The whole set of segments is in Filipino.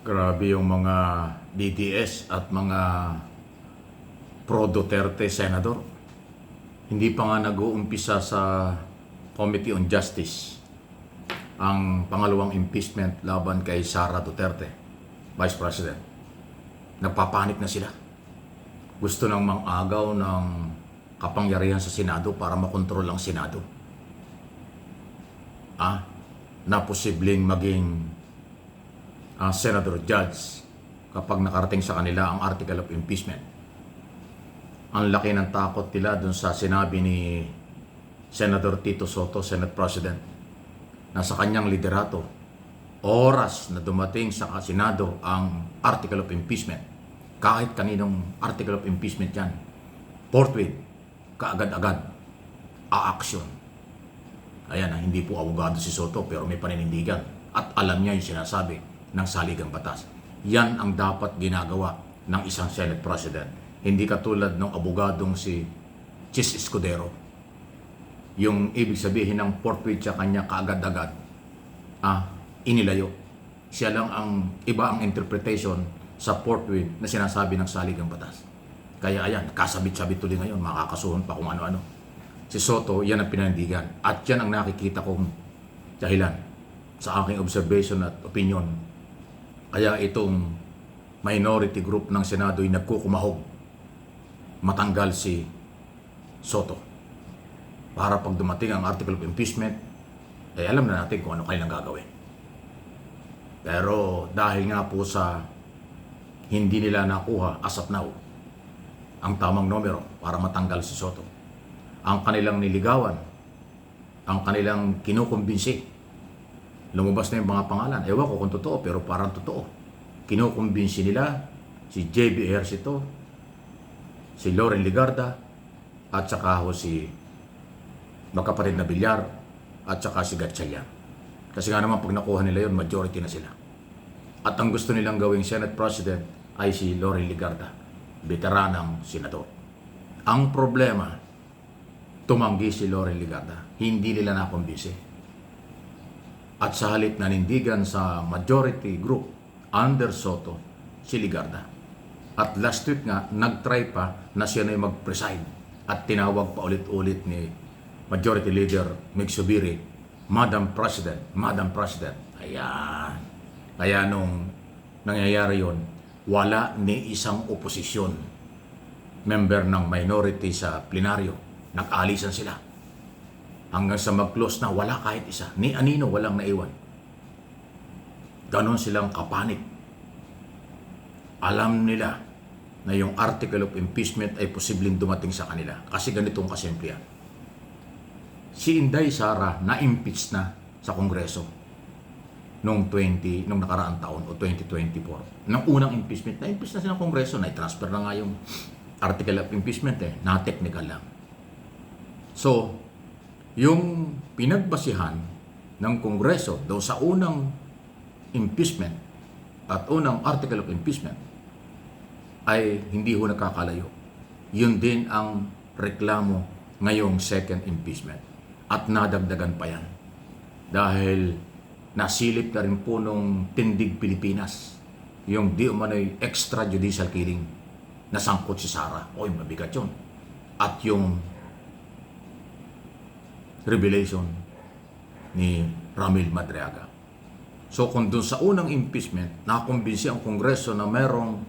Grabe yung mga DDS at mga pro-Duterte senador. Hindi pa nga nag-uumpisa sa Committee on Justice ang pangalawang impeachment laban kay Sara Duterte, Vice President. Nagpapanik na sila. Gusto nang mang-agaw ng kapangyarihan sa Senado para makontrol ang Senado. Na posibleng maging Senator Judge kapag nakarating sa kanila ang article of impeachment. Ang laki ng takot nila dun sa sinabi ni Senator Tito Soto, Senate President, na sa kanyang liderato, oras na dumating sa Senado ang article of impeachment, kahit kaninong article of impeachment yan, forthwith, kaagad-agad, a-action. Ayan, hindi po abogado si Soto pero may paninindigan at alam niya yung sinasabi ng saligang batas. Yan ang dapat ginagawa ng isang Senate President. Hindi katulad ng abogadong si Chis Escudero. Yung ibig sabihin ng forthwith sa kanya kaagad-agad, inilayo. Siya lang iba ang interpretation sa forthwith na sinasabi ng saligang batas. Kaya ayan, kasabit-sabit tuloy ngayon, makakasuhan pa kung ano-ano. Si Soto, yan ang pinanindigan. At yan ang nakikita kong dahilan sa aking observation at opinion. Kaya itong minority group ng Senado ay nagkukumahog matanggal si Soto. Para pag dumating ang article of impeachment, alam na natin kung ano kailang gagawin. Pero dahil nga po sa hindi nila nakuha as of now ang tamang numero para matanggal si Soto, ang kanilang niligawan, ang kanilang kinukumbinsi, lumabas na yung mga pangalan. Ewan ko kung totoo, pero parang totoo. Kinukumbinsi nila si J.B. Ejercito, si Loren Legarda, at saka si magkapatid na Villar, at saka si Gatchalian. Kasi nga naman, pag nakuha nila yun, majority na sila. At ang gusto nilang gawing Senate President ay si Loren Legarda, veteranang senador. Ang problema, tumanggi si Loren Legarda. Hindi nila nakumbinsi. At sa halip nanindigan sa majority group under Soto, si Legarda. At last week nga, nag-try pa na siya na mag-preside at tinawag pa ulit-ulit ni Majority Leader Mig Zubiri, Madam President, Madam President. Ayan. Kaya nung nangyayari yon, wala ni isang oposisyon member ng minority sa plenaryo. Nag-alisan sila. Hanggang sa mag-close na wala kahit isa. Ni anino walang naiwan. Ganon silang kapanik. Alam nila na yung article of impeachment ay posibleng dumating sa kanila. Kasi ganitong kasimple yan. Si Inday Sara na-impeach na sa Kongreso nung nakaraang taon o 2024. Nang unang impeachment, na-impeach na siya ng Kongreso. Na-transfer na nga yung article of impeachment na-technical lang. So, yung pinagbasihan ng Kongreso daw sa unang impeachment at unang article of impeachment ay hindi ho nakakalayo. Yun din ang reklamo ngayong second impeachment. At nadagdagan pa yan. Dahil nasilip na rin po nung Tindig Pilipinas yung di umano'y extrajudicial killing na sangkot si Sara. Oy, mabigat yun. At yung revelation ni Ramil Madriaga. So kung doon sa unang impeachment, nakakumbinsi ang Kongreso na merong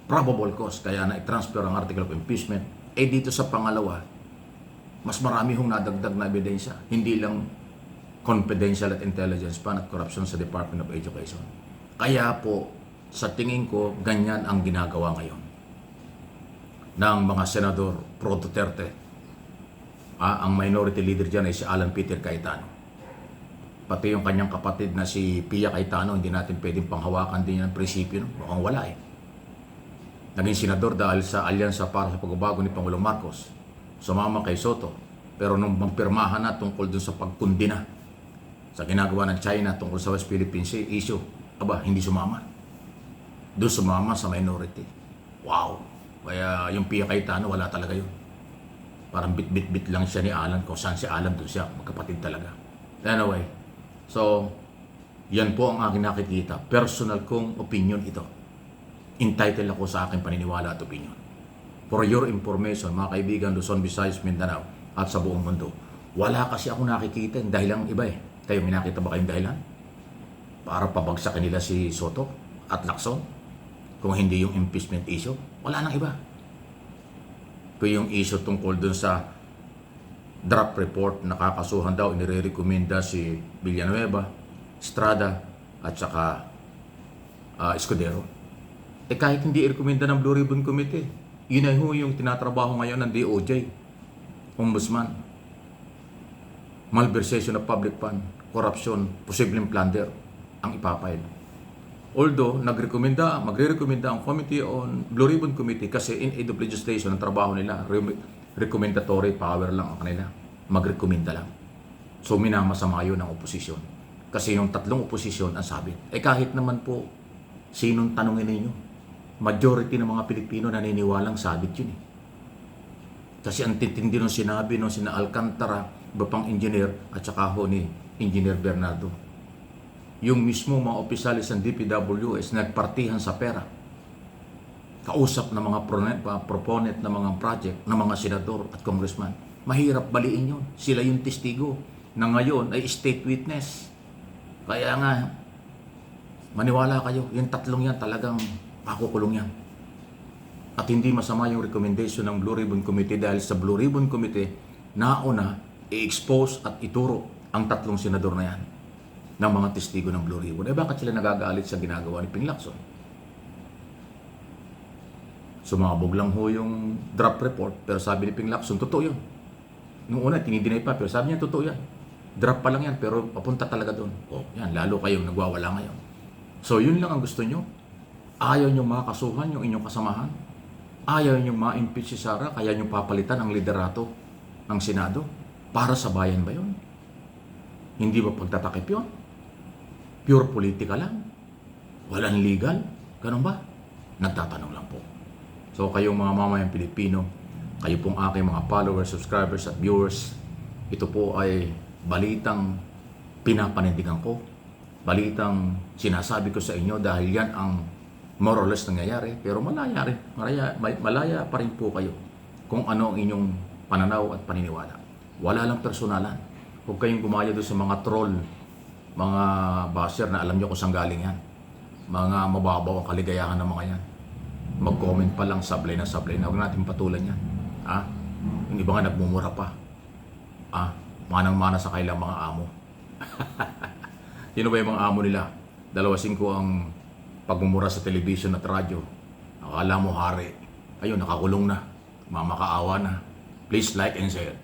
probable cause kaya na-transfer ang article of impeachment, dito sa pangalawa, mas marami hong nadagdag na ebidensya. Hindi lang confidential at intelligence pan at corruption sa Department of Education. Kaya po, sa tingin ko, ganyan ang ginagawa ngayon ng mga senador pro-Duterte. Ang minority leader dyan ay si Alan Peter Cayetano. Pati yung kanyang kapatid na si Pia Cayetano, hindi natin pwedeng panghawakan din yan ang prinsipyo. Mukhang wala Naging senador dahil sa alyansa para sa pagbabago ni Pangulong Marcos. Sumama kay Soto. Pero nung magpirmahan na tungkol dun sa pagkundina sa ginagawa ng China tungkol sa West Philippine Sea issue, hindi sumama. Doon sumama sa minority. Wow! Kaya yung Pia Cayetano, wala talaga yun. Parang bit-bit-bit lang siya ni Alan. Kung saan si Alan, doon siya. Magkapatid talaga. Anyway, so, Yan po ang aking nakikita. Personal kong opinion ito. Entitled ako sa aking paniniwala at opinion. For your information, mga kaibigan, Luzon, Visayas, Mindanao, at sa buong mundo, wala kasi ako nakikita yung dahilang iba eh. Kayo, may nakita ba kayong dahilan? Para pabagsakin nila si Soto at Lacson? Kung hindi yung impeachment issue, wala nang iba. Kung yung issue tungkol dun sa draft report na kakasuhan daw, inire-recommenda si Villanueva, Estrada, at saka Escudero. Kahit hindi i-recommenda ng Blue Ribbon Committee, yun ay yung tinatrabaho ngayon ng DOJ, Ombudsman, malversation of public fund, corruption, posibleng plunder ang ipapile. Although, magre-recommenda ang Committee on Blue Ribbon Committee kasi in aid of legislation, ang trabaho nila, recommendatory power lang ang kanila. Magrekomenda lang. So, minamasama yun ng oposisyon. Kasi yung tatlong oposisyon ang sabi. Kahit naman po, sinong tanongin ninyo? Majority ng mga Pilipino naniniwalang sabit yun eh. Kasi ang titindi nung sinabi nung sina Alcantara, iba pang engineer, at saka ho ni Engineer Bernardo. Yung mismo mga opisyalis ng DPWS nagpartihan sa pera. Kausap ng mga proponent ng mga project, ng mga senador at congressman. Mahirap baliin yun. Sila yung testigo na ngayon ay state witness. Kaya nga, maniwala kayo, yung tatlong yan talagang makukulong yan. At hindi masama yung recommendation ng Blue Ribbon Committee dahil sa Blue Ribbon Committee, nauna, i-expose at ituro ang tatlong senador na yan ng mga testigo ng Blue Ribbon. Bakit sila nagagalit sa ginagawa ni Ping Lacson? Sumabog lang ho yung draft report, pero sabi ni Ping Lacson, totoo yun. Nung una, tinidinay pa, pero sabi niya, totoo yan. Draft pa lang yan, pero papunta talaga doon. Yan, lalo kayong nagwawala ngayon. So, yun lang ang gusto nyo. Ayaw nyo makasuhan yung inyong kasamahan. Ayaw nyo ma-impeach si Sara, kaya nyo papalitan ang liderato ng Senado. Para sa bayan ba yun? Hindi ba pagtatakip yun? Pure politika lang? Walang legal? Ganun ba? Nagtatanong lang po. So kayong mga mamayang Pilipino, kayo pong aking mga followers, subscribers at viewers, ito po ay balitang pinapanindigan ko. Balitang sinasabi ko sa inyo dahil yan ang more or less nangyayari. Pero malaya pa rin po kayo kung ano ang inyong pananaw at paniniwala. Wala lang personalan. Huwag kayong gumaya doon sa mga troll, mga basher na alam nyo kung saan galing yan. Mga mababaw ang kaligayahan ng mga yan. Mag-comment pa lang, sablay na sablay na. Huwag natin patulan yan. Yung iba nga nagmumura pa. Manang-mana sa kailang mga amo. Yun ba yung mga amo nila? 2.5 ang pagmumura sa television at radyo. Akala mo hari. Ayun, nakakulong na. Mamakaawa na. Please like and share.